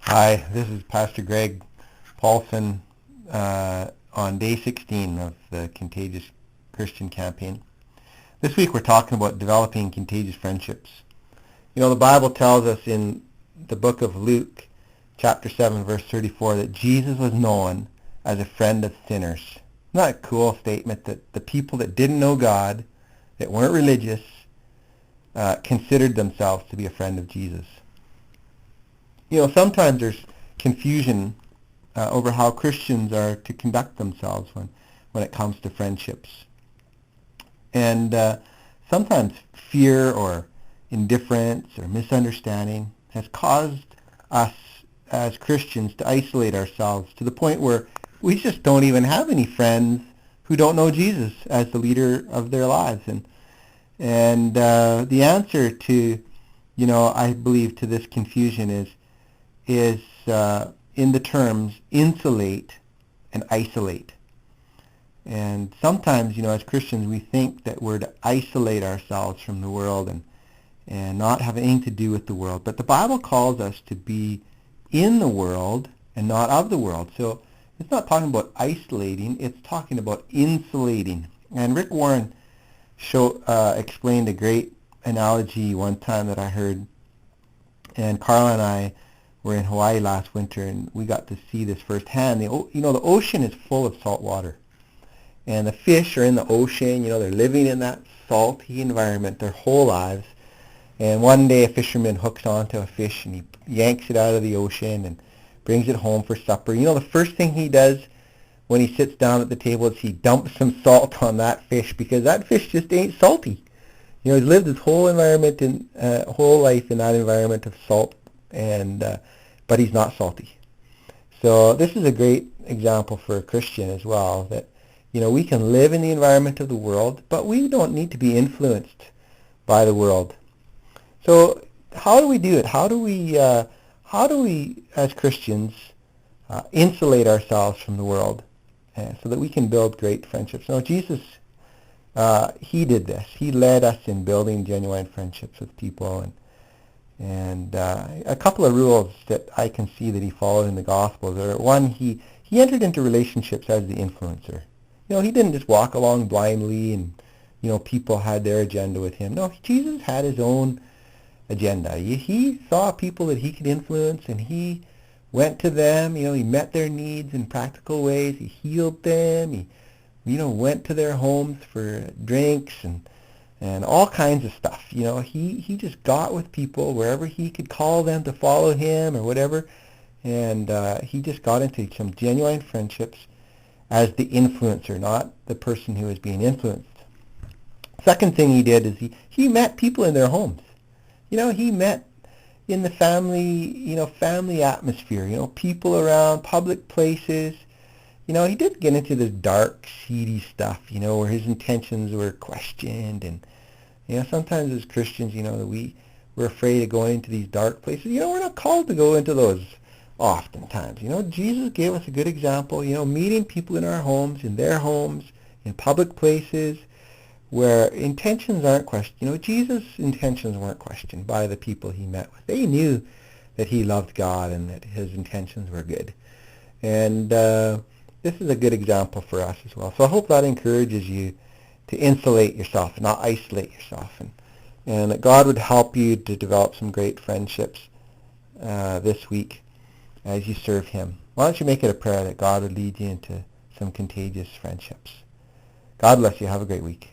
Hi, this is Pastor Greg Paulson on day 16 of the Contagious Christian campaign. This week we're talking about developing contagious friendships. You know, the Bible tells us in the book of Luke, chapter 7, verse 34, that Jesus was known as a friend of sinners. Isn't that a cool statement that the people that didn't know God, that weren't religious, considered themselves to be a friend of Jesus? You know, sometimes there's confusion over how Christians are to conduct themselves when it comes to friendships. And sometimes fear or indifference or misunderstanding has caused us as Christians to isolate ourselves to the point where we just don't even have any friends who don't know Jesus as the leader of their lives. And the answer to, I believe, to this confusion is in the terms insulate and isolate. And sometimes, as Christians, we think that we're to isolate ourselves from the world and not have anything to do with the world. But the Bible calls us to be in the world and not of the world. So it's not talking about isolating, it's talking about insulating. And Rick Warren explained a great analogy one time that I heard. And Carla and I were in Hawaii last winter, and we got to see this firsthand. The ocean is full of salt water. And the fish are in the ocean, they're living in that salty environment their whole lives. And one day a fisherman hooks onto a fish and he yanks it out of the ocean and brings it home for supper. The first thing he does when he sits down at the table is he dumps some salt on that fish, because that fish just ain't salty. He's lived his whole whole life in that environment of salt, but he's not salty. So this is a great example for a Christian as well, that we can live in the environment of the world, but we don't need to be influenced by the world. So how do we do it? How do we as Christians insulate ourselves from the world so that we can build great friendships? Now, Jesus, he did this. He led us in building genuine friendships with people, and a couple of rules that I can see that he followed in the Gospels are, one, he entered into relationships as the influencer. He didn't just walk along blindly and, people had their agenda with him. No, Jesus had his own agenda. He saw people that he could influence, and he went to them. He met their needs in practical ways. He healed them. He, went to their homes for drinks and all kinds of stuff. He just got with people wherever he could call them to follow him or whatever, and he just got into some genuine friendships as the influencer, not the person who was being influenced. Second thing he did is he met people in their homes. He met in the family atmosphere, people around, public places. He didn't get into this dark, seedy stuff, where his intentions were questioned. And, sometimes as Christians, we're afraid of going into these dark places. We're not called to go into those oftentimes. Jesus gave us a good example, meeting people in our homes, in their homes, in public places where intentions aren't questioned. Jesus' intentions weren't questioned by the people he met with. They knew that he loved God and that his intentions were good. And this is a good example for us as well. So I hope that encourages you to insulate yourself and not isolate yourself, and that God would help you to develop some great friendships this week as you serve him. Why don't you make it a prayer that God would lead you into some contagious friendships? God bless you. Have a great week.